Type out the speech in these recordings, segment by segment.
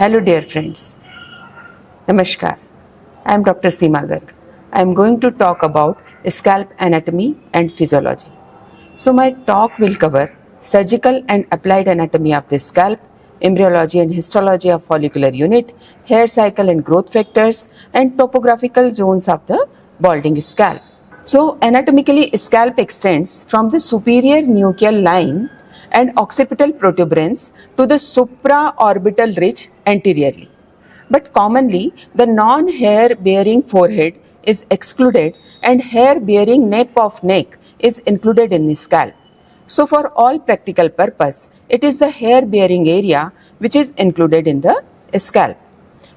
Hello dear friends. Namaskar. I am Dr. Seema Garg. I am going to talk about scalp anatomy and physiology. So my talk will cover surgical and applied anatomy of the scalp, embryology and histology of follicular unit, hair cycle and growth factors, and topographical zones of the balding scalp. So anatomically, scalp extends from the superior nuchal line and occipital protuberance to the supraorbital ridge anteriorly. But commonly, the non-hair bearing forehead is excluded and hair bearing nape of neck is included in the scalp. So for all practical purpose, it is the hair bearing area which is included in the scalp.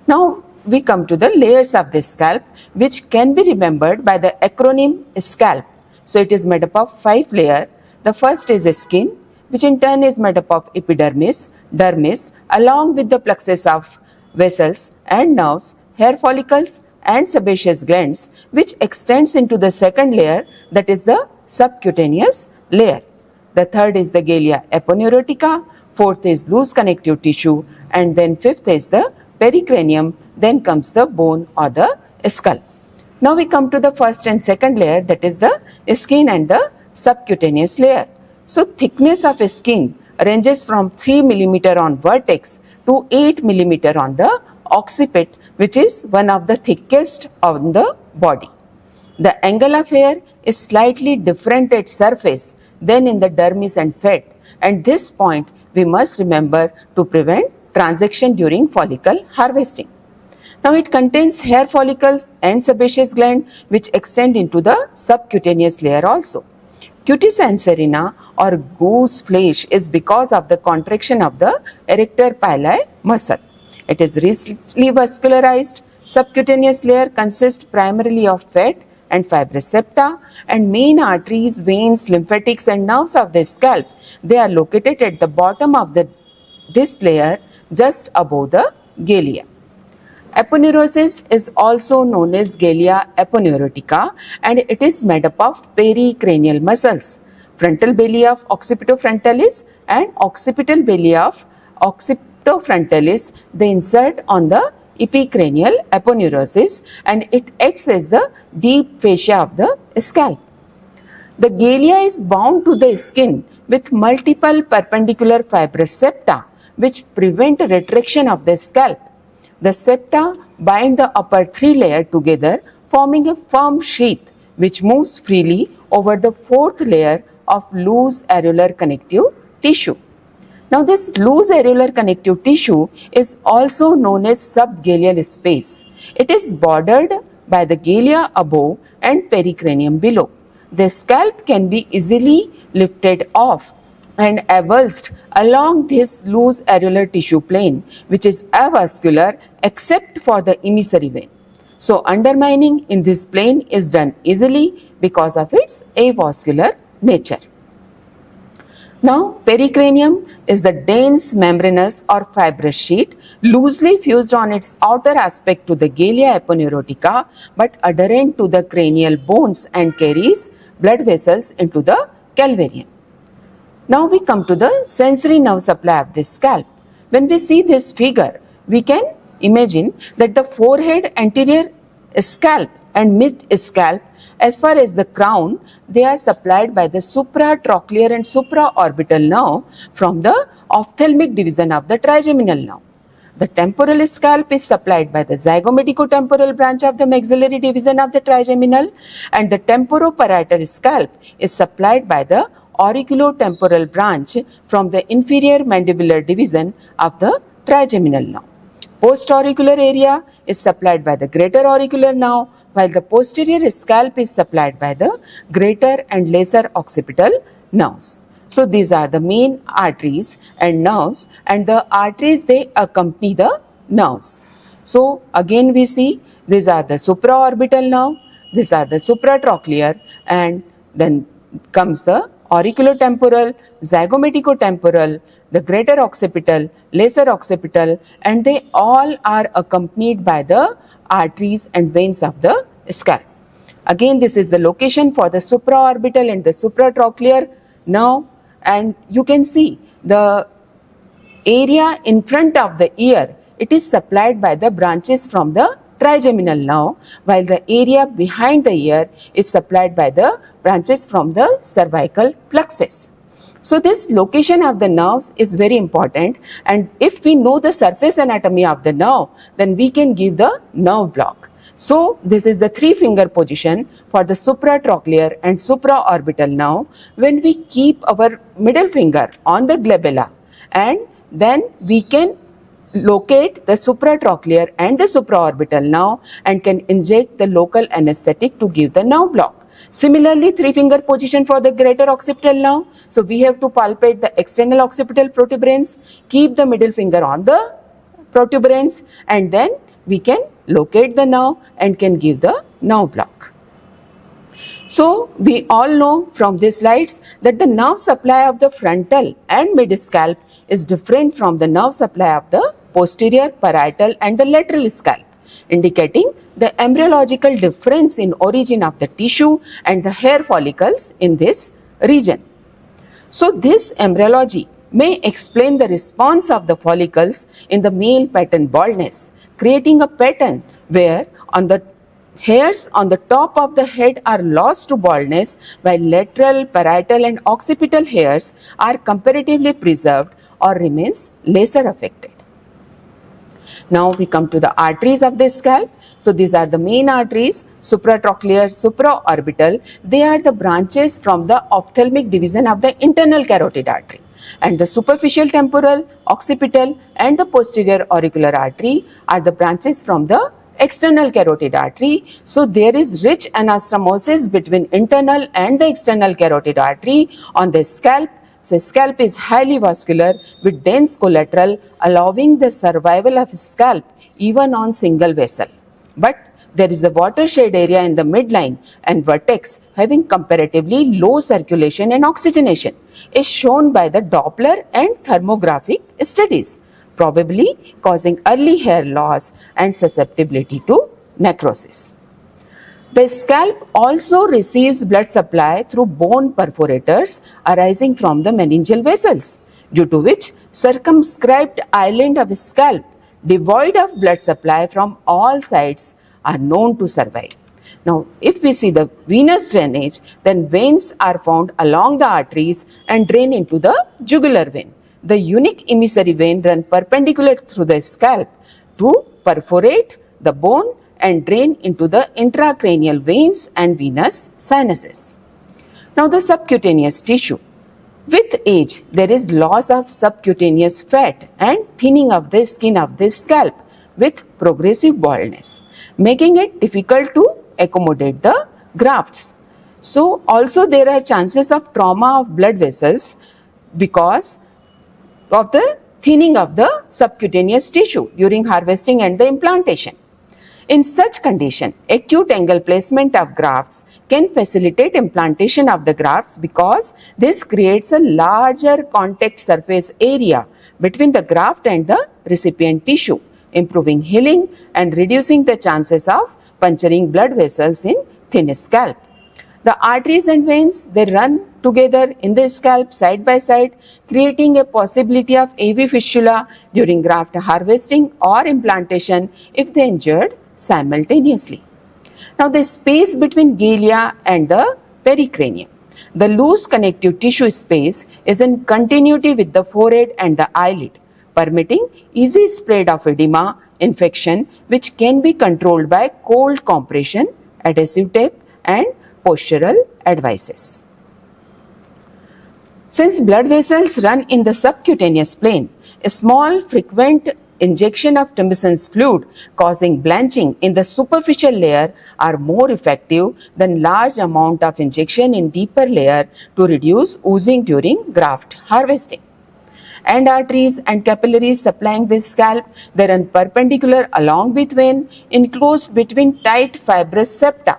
Now we come to the layers of the scalp, which can be remembered by the acronym SCALP. So it is made up of 5 layers. The first is skin, which in turn is made up of epidermis, dermis, along with the plexus of vessels and nerves, hair follicles and sebaceous glands, which extends into the second layer, that is the subcutaneous layer. The third is the Galea aponeurotica, fourth is loose connective tissue, and then fifth is the pericranium, then comes the bone or the skull. Now we come to the first and second layer, that is the skin and the subcutaneous layer. So thickness of skin ranges from 3 mm on vertex to 8 mm on the occiput, which is one of the thickest on the body. The angle of hair is slightly different at surface than in the dermis and fat, and this point we must remember to prevent transection during follicle harvesting. Now it contains hair follicles and sebaceous gland which extend into the subcutaneous layer also. Cutis anserina or goose flesh is because of the contraction of the erector pili muscle. It is richly vascularized. Subcutaneous layer consists primarily of fat and fibrous septa, and main arteries, veins, lymphatics and nerves of the scalp, they are located at the bottom of this layer just above the galea. Aponeurosis is also known as Galea aponeurotica, and it is made up of pericranial muscles, frontal belly of occipitofrontalis and occipital belly of occipitofrontalis. They insert on the epicranial aponeurosis, and it acts as the deep fascia of the scalp. The galea is bound to the skin with multiple perpendicular fibrous septa which prevent retraction of the scalp. The septa bind the upper 3 layers together, forming a firm sheath which moves freely over the 4th layer of loose areolar connective tissue. Now this loose areolar connective tissue is also known as subgaleal space. It is bordered by the galea above and pericranium below. The scalp can be easily lifted off and avulsed along this loose areolar tissue plane, which is avascular except for the emissary vein. So undermining in this plane is done easily because of its avascular nature. Now pericranium is the dense membranous or fibrous sheet loosely fused on its outer aspect to the Galea aponeurotica but adherent to the cranial bones and carries blood vessels into the calvarium. Now we come to the sensory nerve supply of the scalp. When we see this figure, we can imagine that the forehead, anterior scalp and mid scalp, as far as the crown, they are supplied by the supratrochlear and supraorbital nerve from the ophthalmic division of the trigeminal nerve. The temporal scalp is supplied by the zygomaticotemporal branch of the maxillary division of the trigeminal, and the temporoparietal scalp is supplied by the auriculotemporal branch from the inferior mandibular division of the trigeminal nerve. Postauricular area is supplied by the greater auricular nerve, while the posterior scalp is supplied by the greater and lesser occipital nerves. So these are the main arteries and nerves, and the arteries, they accompany the nerves. So again we see these are the supraorbital nerve, these are the supratrochlear, and then comes the auriculotemporal, zygomaticotemporal, the greater occipital, lesser occipital, and they all are accompanied by the arteries and veins of the scalp. Again, this is the location for the supraorbital and the supratrochlear nerve, and you can see the area in front of the ear it is supplied by the branches from the trigeminal nerve, while the area behind the ear is supplied by the branches from the cervical plexus. So this location of the nerves is very important, and if we know the surface anatomy of the nerve, then we can give the nerve block. So this is the three-finger position for the supratrochlear and supraorbital nerve. When we keep our middle finger on the glabella, and then we can locate the supratrochlear and the supraorbital nerve and can inject the local anesthetic to give the nerve block. Similarly, three-finger position for the greater occipital nerve. So we have to palpate the external occipital protuberance, keep the middle finger on the protuberance, and then we can locate the nerve and can give the nerve block. So we all know from these slides that the nerve supply of the frontal and mid scalp is different from the nerve supply of the posterior, parietal and the lateral scalp, indicating the embryological difference in origin of the tissue and the hair follicles in this region. So this embryology may explain the response of the follicles in the male pattern baldness, creating a pattern where on the hairs on the top of the head are lost to baldness, while lateral, parietal and occipital hairs are comparatively preserved or remains lesser affected. Now we come to the arteries of the scalp. So these are the main arteries, supratrochlear, supraorbital. They are the branches from the ophthalmic division of the internal carotid artery. And the superficial temporal, occipital and the posterior auricular artery are the branches from the external carotid artery. So there is rich anastomosis between internal and the external carotid artery on the scalp. So scalp is highly vascular with dense collateral, allowing the survival of scalp even on single vessel. But there is a watershed area in the midline and vertex having comparatively low circulation and oxygenation, is shown by the Doppler and thermographic studies, probably causing early hair loss and susceptibility to necrosis. The scalp also receives blood supply through bone perforators arising from the meningeal vessels, due to which circumscribed island of scalp devoid of blood supply from all sides are known to survive. Now, if we see the venous drainage, then veins are found along the arteries and drain into the jugular vein. The unique emissary vein run perpendicular through the scalp to perforate the bone and drain into the intracranial veins and venous sinuses. Now the subcutaneous tissue. With age, there is loss of subcutaneous fat and thinning of the skin of the scalp with progressive baldness, making it difficult to accommodate the grafts. So also there are chances of trauma of blood vessels because of the thinning of the subcutaneous tissue during harvesting and the implantation. In such condition, acute angle placement of grafts can facilitate implantation of the grafts because this creates a larger contact surface area between the graft and the recipient tissue, improving healing and reducing the chances of puncturing blood vessels in thin scalp. The arteries and veins, they run together in the scalp side by side, creating a possibility of AV fistula during graft harvesting or implantation if they injured simultaneously. Now the space between galea and the pericranium. The loose connective tissue space is in continuity with the forehead and the eyelid, permitting easy spread of edema, infection, which can be controlled by cold compression, adhesive tape and postural advices. Since blood vessels run in the subcutaneous plane, a small frequent injection of Timson's fluid causing blanching in the superficial layer are more effective than large amount of injection in deeper layer to reduce oozing during graft harvesting. And arteries and capillaries supplying the scalp, they run perpendicular along with vein, enclosed between tight fibrous septa.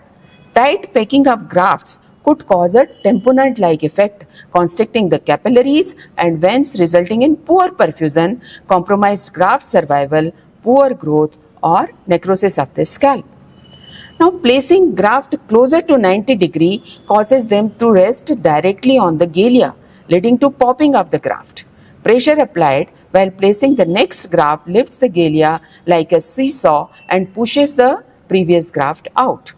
Tight packing of grafts could cause a tamponade-like effect, constricting the capillaries and veins, resulting in poor perfusion, compromised graft survival, poor growth or necrosis of the scalp. Now placing graft closer to 90 degree causes them to rest directly on the galea, leading to popping of the graft. Pressure applied while placing the next graft lifts the galea like a seesaw and pushes the previous graft out.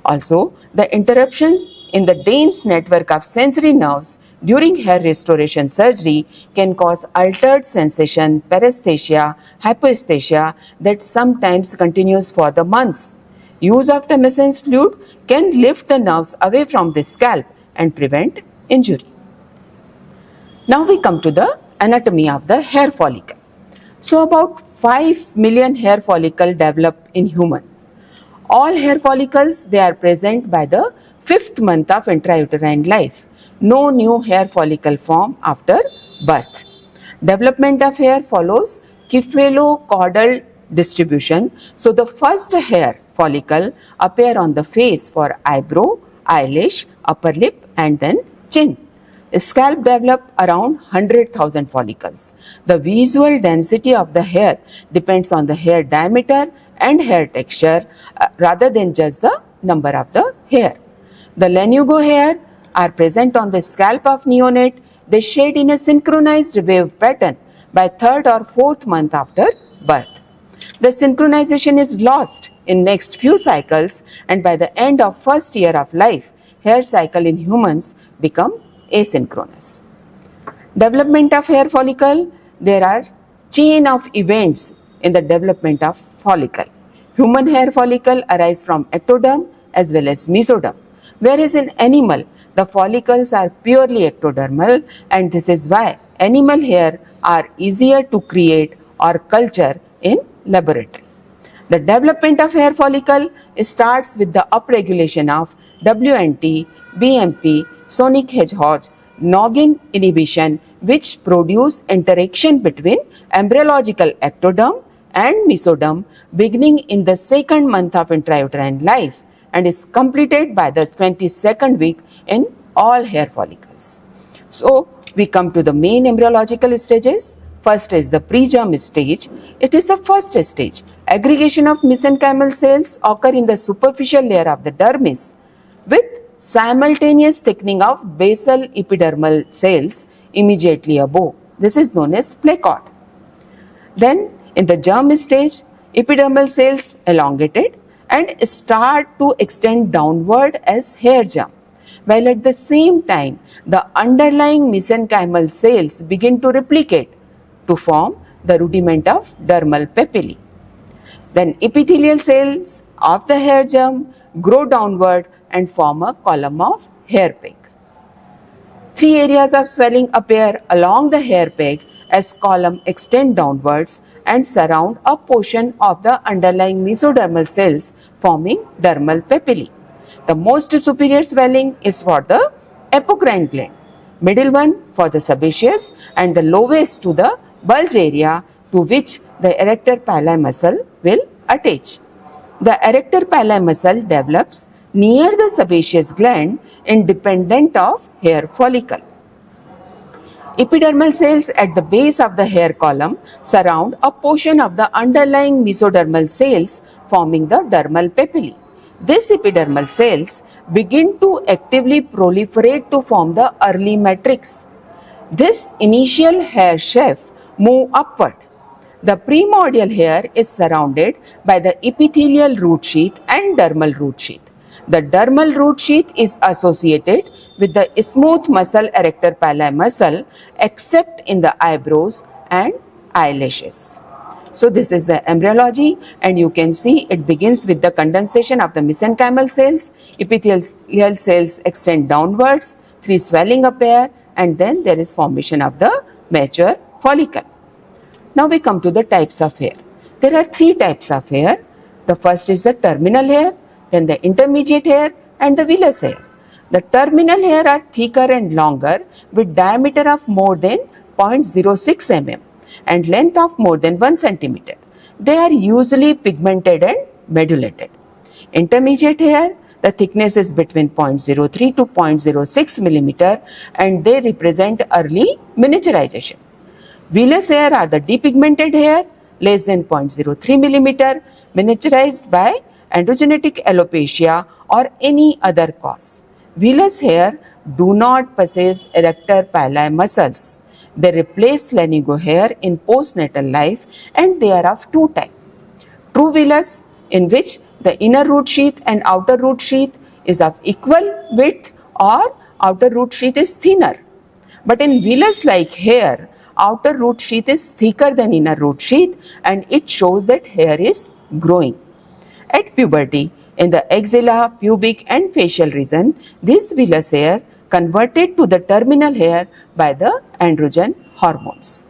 Also, the interruptions in the dense network of sensory nerves during hair restoration surgery can cause altered sensation, paresthesia, hypoesthesia that sometimes continues for the months. Use of tumescence fluid can lift the nerves away from the scalp and prevent injury. Now we come to the anatomy of the hair follicle. So about 5 million hair follicles develop in human. All hair follicles, they are present by the 5th month of intrauterine life. No new hair follicle form after birth. Development of hair follows cephalocaudal distribution. So the first hair follicle appear on the face for eyebrow, eyelash, upper lip and then chin. Scalp develop around 100,000 follicles. The visual density of the hair depends on the hair diameter and hair texture rather than just the number of the hair. The lanugo hair are present on the scalp of neonate. They shed in a synchronized wave pattern by 3rd or 4th month after birth. The synchronization is lost in next few cycles and by the end of first year of life, hair cycle in humans become asynchronous. Development of hair follicle, there are chain of events in the development of follicle. Human hair follicle arise from ectoderm as well as mesoderm, whereas in animal, the follicles are purely ectodermal and this is why animal hair are easier to create or culture in laboratory. The development of hair follicle starts with the upregulation of WNT, BMP, sonic hedgehog, noggin inhibition which produce interaction between embryological ectoderm and mesoderm beginning in the 2nd month of intrauterine life and is completed by the 22nd week in all hair follicles. So we come to the main embryological stages. First is the pregerm stage. It is the first stage. Aggregation of mesenchymal cells occur in the superficial layer of the dermis with simultaneous thickening of basal epidermal cells immediately above. This is known as placard. Then in the germ stage, epidermal cells elongated and start to extend downward as hair germ, while at the same time the underlying mesenchymal cells begin to replicate to form the rudiment of dermal papillae. Then epithelial cells of the hair germ grow downward and form a column of hair peg. 3 areas of swelling appear along the hair peg as column extend downwards and surround a portion of the underlying mesodermal cells forming dermal papillae. The most superior swelling is for the apocrine gland, middle one for the sebaceous and the lowest to the bulge area to which the erector pili muscle will attach. The erector pili muscle develops near the sebaceous gland independent of hair follicle. Epidermal cells at the base of the hair column surround a portion of the underlying mesodermal cells forming the dermal papillae. These epidermal cells begin to actively proliferate to form the early matrix. This initial hair shaft move upward. The primordial hair is surrounded by the epithelial root sheath and dermal root sheath. The dermal root sheath is associated with the smooth muscle erector pili muscle except in the eyebrows and eyelashes. So this is the embryology and you can see it begins with the condensation of the mesenchymal cells, epithelial cells extend downwards, 3 swelling appear and then there is formation of the mature follicle. Now we come to the types of hair. There are 3 types of hair. The first is the terminal hair, then the intermediate hair and the villous hair. The terminal hair are thicker and longer with diameter of more than 0.06 mm and length of more than 1 centimeter. They are usually pigmented and medulated. Intermediate hair, the thickness is between 0.03 to 0.06 millimeter and they represent early miniaturization. Villous hair are the depigmented hair less than 0.03 millimeter miniaturized by androgenetic alopecia or any other cause. Villous hair do not possess erector pili muscles. They replace lanugo hair in postnatal life, and they are of two types. True villus, in which the inner root sheath and outer root sheath is of equal width, or outer root sheath is thinner. But in villus-like hair, outer root sheath is thicker than inner root sheath, and it shows that hair is growing. At puberty, in the axilla, pubic and facial region, this villus hair converted to the terminal hair by the androgen hormones.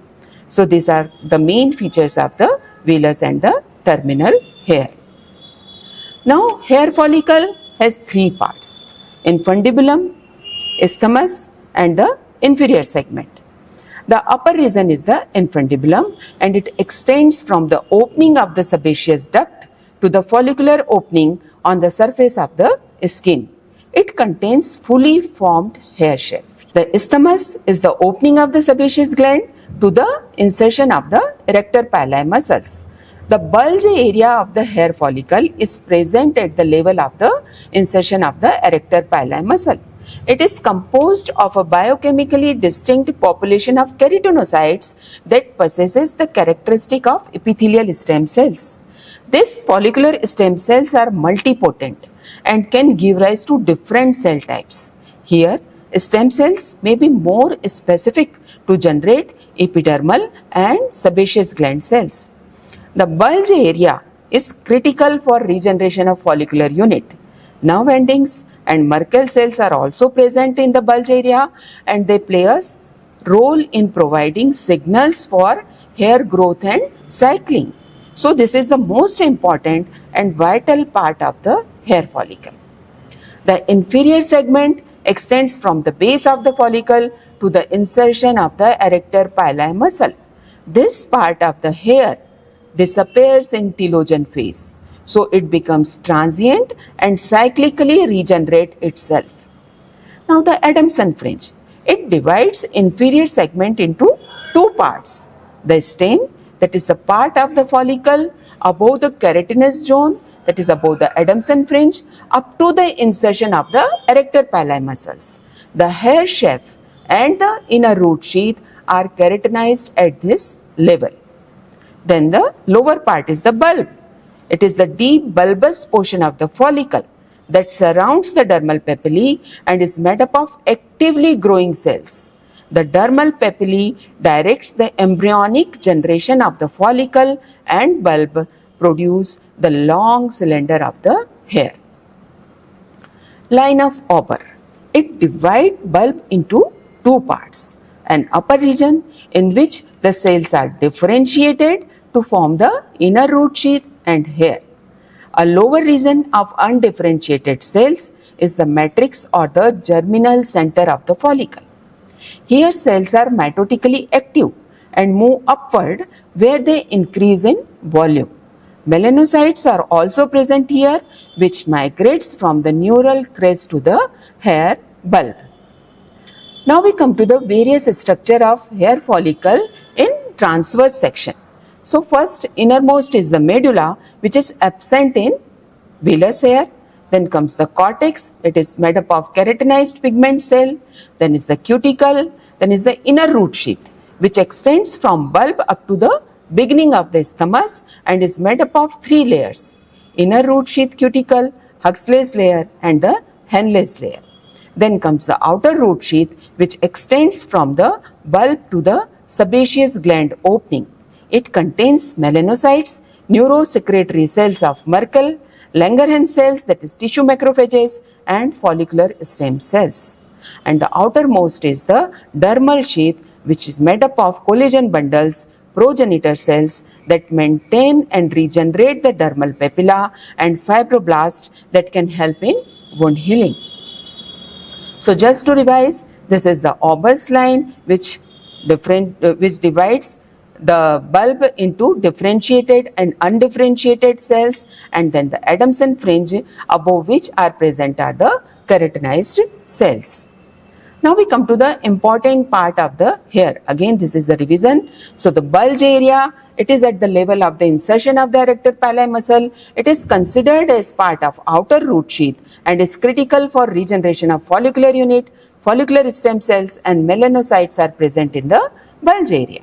So these are the main features of the villus and the terminal hair. Now hair follicle has three parts: infundibulum, isthmus and the inferior segment. The upper region is the infundibulum, and it extends from the opening of the sebaceous duct to the follicular opening on the surface of the skin. It contains fully formed hair shaft. The isthmus is the opening of the sebaceous gland to the insertion of the erector pili muscles. The bulge area of the hair follicle is present at the level of the insertion of the erector pili muscle. It is composed of a biochemically distinct population of keratinocytes that possesses the characteristic of epithelial stem cells. These follicular stem cells are multipotent and can give rise to different cell types. Here, stem cells may be more specific to generate epidermal and sebaceous gland cells. The bulge area is critical for regeneration of follicular unit. Nerve endings and Merkel cells are also present in the bulge area, and they play a role in providing signals for hair growth and cycling. So this is the most important and vital part of the hair follicle. The inferior segment extends from the base of the follicle to the insertion of the erector pili muscle. This part of the hair disappears in telogen phase, so it becomes transient and cyclically regenerate itself. Now the Adamson fringe, it divides inferior segment into two parts: the stem, that is the part of the follicle above the keratinous zone, that is above the Adamson fringe, up to the insertion of the erector pili muscles. The hair shaft and the inner root sheath are keratinized at this level. Then the lower part is the bulb. It is the deep bulbous portion of the follicle that surrounds the dermal papillae and is made up of actively growing cells. The dermal papillae directs the embryonic generation of the follicle, and bulb produce the long cylinder of the hair. Line of Auber. It divides bulb into two parts: an upper region in which the cells are differentiated to form the inner root sheath and hair. A lower region of undifferentiated cells is the matrix or the germinal center of the follicle. Here cells are mitotically active and move upward where they increase in volume. Melanocytes are also present here, which migrates from the neural crest to the hair bulb. Now we come to the various structure of hair follicle in transverse section. So first, innermost is the medulla, which is absent in villus hair. Then comes the cortex. It is made up of keratinized pigment cell. Then is the cuticle. Then is the inner root sheath, which extends from bulb up to the beginning of the isthmus and is made up of three layers: inner root sheath cuticle, Huxley's layer and the Henle's layer. Then comes the outer root sheath, which extends from the bulb to the sebaceous gland opening. It contains melanocytes, neurosecretory cells of Merkel, Langerhans cells, that is tissue macrophages, and follicular stem cells. And the outermost is the dermal sheath, which is made up of collagen bundles, progenitor cells that maintain and regenerate the dermal papilla, and fibroblasts that can help in wound healing. So just to revise, this is the Auber's line which divides the bulb into differentiated and undifferentiated cells, and then the Adamson fringe, above which are present are the keratinized cells. Now we come to the important part of the hair. Again, this is the revision. So the bulge area, it is at the level of the insertion of the erector pili muscle. It is considered as part of outer root sheath and is critical for regeneration of follicular unit. Follicular stem cells and melanocytes are present in the bulge area.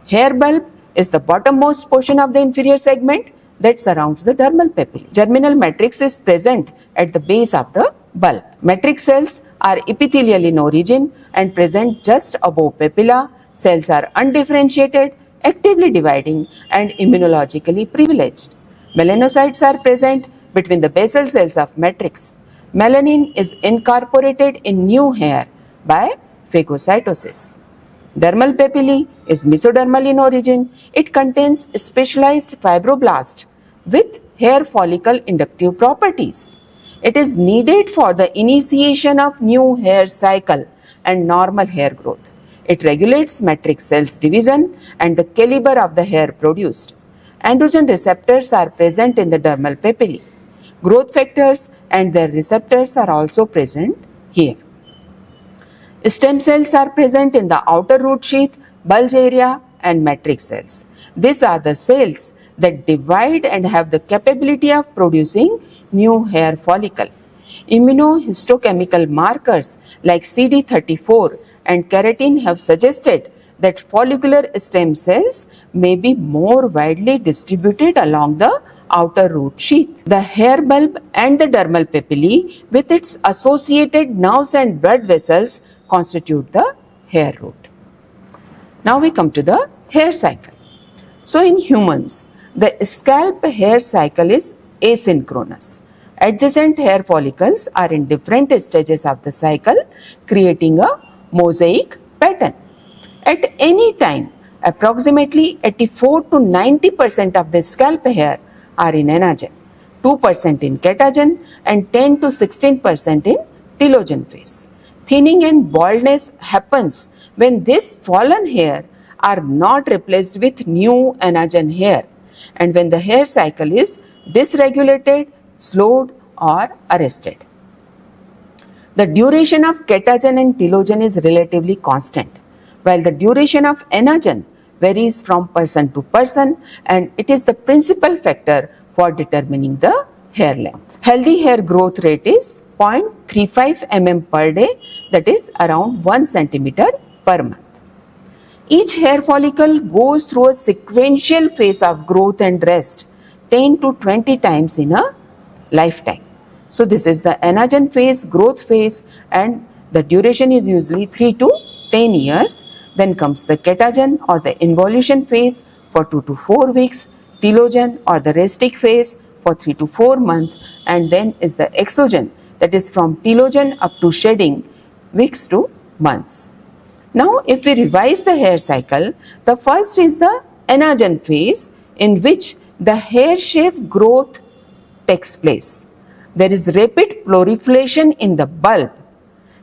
Hair bulb is the bottommost portion of the inferior segment that surrounds the dermal papillae. Germinal matrix is present at the base of the bulb. Matrix cells are epithelial in origin and present just above papilla. Cells are undifferentiated, actively dividing, and immunologically privileged. Melanocytes are present between the basal cells of matrix. Melanin is incorporated in new hair by phagocytosis. Dermal papillae is mesodermal in origin. It contains specialized fibroblast with hair follicle inductive properties. It is needed for the initiation of new hair cycle and normal hair growth. It regulates matrix cells division and the caliber of the hair produced. Androgen receptors are present in the dermal papillae. Growth factors and their receptors are also present here. Stem cells are present in the outer root sheath, bulge area, and matrix cells. These are the cells that divide and have the capability of producing new hair follicle. Immunohistochemical markers like CD34 and keratin have suggested that follicular stem cells may be more widely distributed along the outer root sheath. The hair bulb and the dermal papillae with its associated nerves and blood vessels constitute the hair root. Now we come to the hair cycle. So in humans, the scalp hair cycle is asynchronous. Adjacent hair follicles are in different stages of the cycle, creating a mosaic pattern. At any time, approximately 84 to 90% of the scalp hair are in anagen, 2% in catagen, and 10 to 16% in telogen phase. Thinning and baldness happens when this fallen hair are not replaced with new anagen hair and when the hair cycle is dysregulated, slowed, or arrested. The duration of catagen and telogen is relatively constant, while the duration of anagen varies from person to person, and it is the principal factor for determining the hair length. Healthy hair growth rate is 0.35 mm per day, that is around 1 centimeter per month. Each hair follicle goes through a sequential phase of growth and rest 10 to 20 times in a lifetime. So this is the anagen phase, growth phase, and the duration is usually 3 to 10 years. Then comes the catagen or the involution phase for 2 to 4 weeks, telogen or the resting phase for 3 to 4 months, and then is the exogen, that is from telogen up to shedding, weeks to months. Now if we revise the hair cycle, the first is the anagen phase in which the hair shaft growth takes place. There is rapid proliferation in the bulb,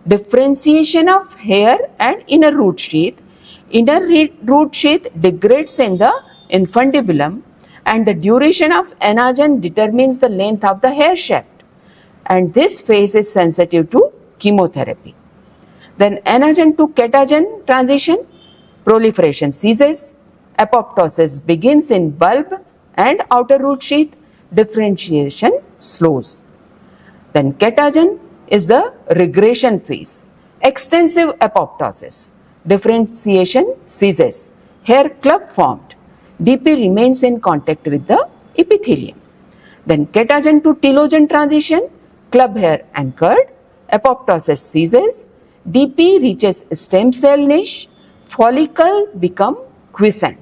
differentiation of hair and inner root sheath. Inner root sheath degrades in the infundibulum, and the duration of anagen determines the length of the hair shaft, and this phase is sensitive to chemotherapy. Then anagen to catagen transition, proliferation ceases, apoptosis begins in bulb and outer root sheath, differentiation slows. Then catagen is the regression phase, extensive apoptosis, differentiation ceases, hair club formed, DP remains in contact with the epithelium. Then catagen to telogen transition, club hair anchored, apoptosis ceases, DP reaches stem cell niche, follicle become quiescent.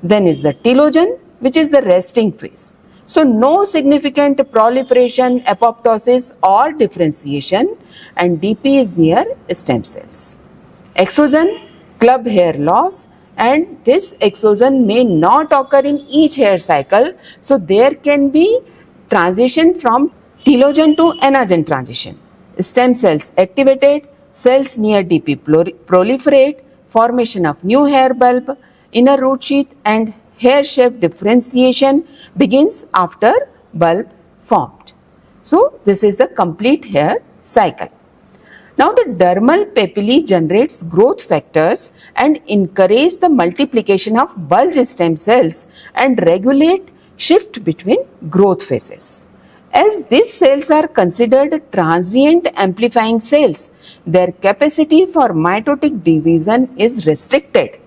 Then is the telogen, which is the resting phase. So no significant proliferation, apoptosis or differentiation, and DP is near stem cells. Exogen, club hair loss, and this exogen may not occur in each hair cycle. So there can be transition from telogen to anagen transition. Stem cells activated, cells near DP proliferate, formation of new hair bulb, inner root sheath, and hair shape differentiation begins after bulb formed. So this is the complete hair cycle. Now the dermal papillae generates growth factors and encourage the multiplication of bulge stem cells and regulate shift between growth phases. As these cells are considered transient amplifying cells, their capacity for mitotic division is restricted.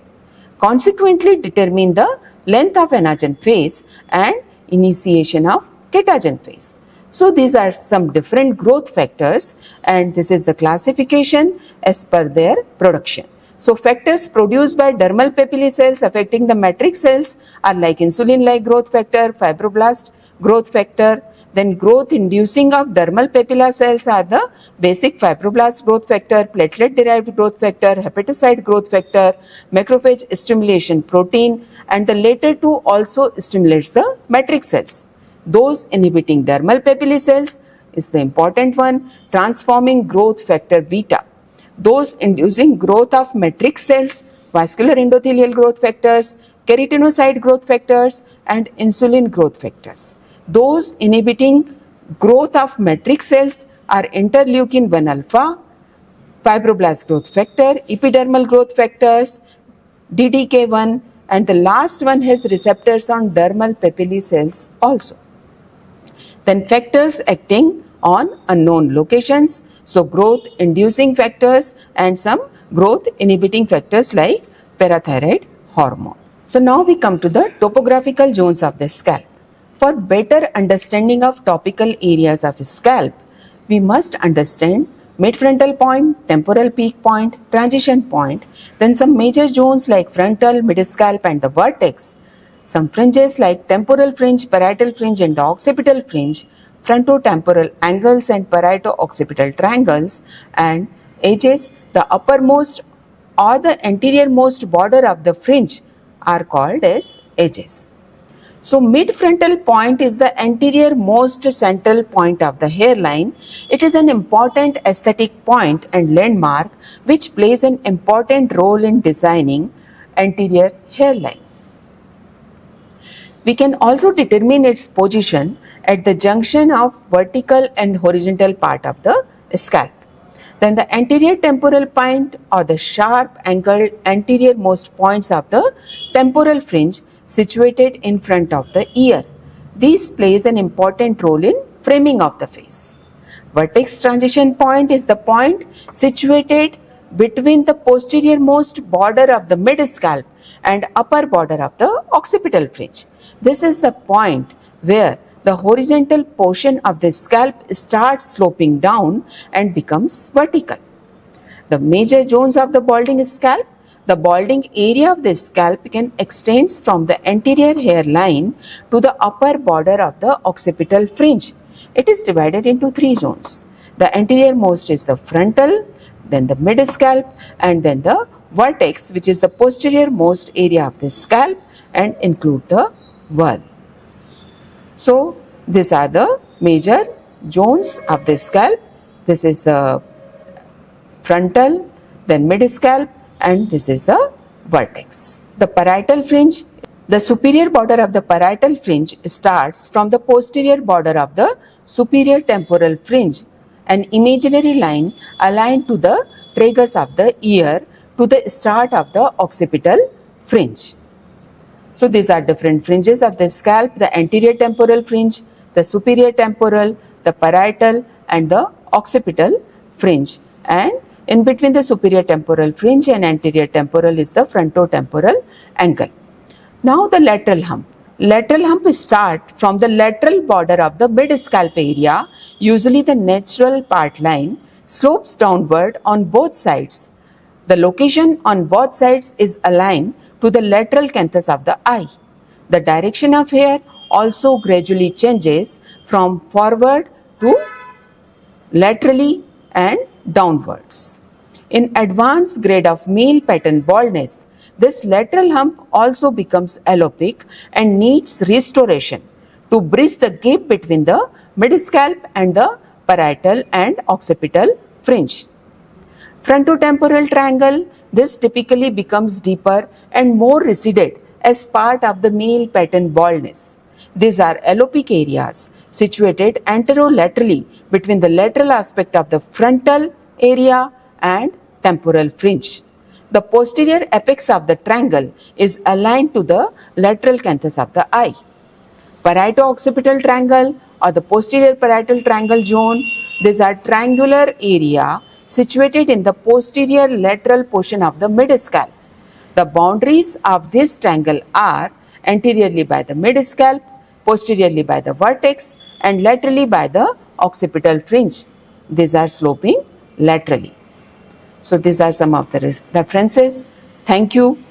Consequently, determine the length of anagen phase and initiation of catagen phase. So these are some different growth factors, and this is the classification as per their production. So factors produced by dermal papillae cells affecting the matrix cells are like insulin-like growth factor, fibroblast growth factor. Then growth inducing of dermal papilla cells are the basic fibroblast growth factor, platelet derived growth factor, hepatocyte growth factor, macrophage stimulation protein, and the later two also stimulates the matrix cells. Those inhibiting dermal papillae cells is the important one, transforming growth factor beta. Those inducing growth of matrix cells, vascular endothelial growth factors, keratinocyte growth factors, and insulin growth factors. Those inhibiting growth of matrix cells are interleukin 1 alpha, fibroblast growth factor, epidermal growth factors, DDK1, and the last one has receptors on dermal papillae cells also. Then factors acting on unknown locations, so growth inducing factors and some growth inhibiting factors like parathyroid hormone. So now we come to the topographical zones of the scalp. For better understanding of topical areas of scalp, we must understand midfrontal point, temporal peak point, transition point, then some major zones like frontal, midscalp and the vertex, some fringes like temporal fringe, parietal fringe and the occipital fringe, frontotemporal angles and parieto-occipital triangles, and edges, the uppermost or the anteriormost border of the fringe are called as edges. So midfrontal point is the anterior most central point of the hairline. It is an important aesthetic point and landmark which plays an important role in designing anterior hairline. We can also determine its position at the junction of vertical and horizontal part of the scalp. Then the anterior temporal point or the sharp angled anterior most points of the temporal fringe situated in front of the ear. This plays an important role in framing of the face. Vertex transition point is the point situated between the posterior most border of the mid scalp and upper border of the occipital fringe. This is the point where the horizontal portion of the scalp starts sloping down and becomes vertical. The major zones of the balding scalp. The balding area of the scalp can extends from the anterior hairline to the upper border of the occipital fringe. It is divided into three zones. The anterior most is the frontal, then the mid scalp, and then the vertex, which is the posterior most area of the scalp and include the whorl. So these are the major zones of the scalp. This is the frontal, then mid scalp, and this is the vertex. The parietal fringe, the superior border of the parietal fringe starts from the posterior border of the superior temporal fringe, an imaginary line aligned to the tragus of the ear to the start of the occipital fringe. So these are different fringes of the scalp: the anterior temporal fringe, the superior temporal, the parietal and the occipital fringe, and in between the superior temporal fringe and anterior temporal is the frontotemporal angle. Now the lateral hump. Lateral hump starts from the lateral border of the mid scalp area, usually the natural part line, slopes downward on both sides. The location on both sides is aligned to the lateral canthus of the eye. The direction of hair also gradually changes from forward to laterally and downwards. In advanced grade of male pattern baldness, this lateral hump also becomes alopic and needs restoration to bridge the gap between the midscalp and the parietal and occipital fringe. Frontotemporal triangle, this typically becomes deeper and more receded as part of the male pattern baldness. These are alopic areas situated anterolaterally between the lateral aspect of the frontal area and temporal fringe. The posterior apex of the triangle is aligned to the lateral canthus of the eye. Parieto-occipital triangle or the posterior parietal triangle zone. These are triangular area situated in the posterior lateral portion of the mid-scalp. The boundaries of this triangle are anteriorly by the mid-scalp, posteriorly by the vertex, and laterally by the occipital fringe. These are sloping laterally. So these are some of the references. Thank you.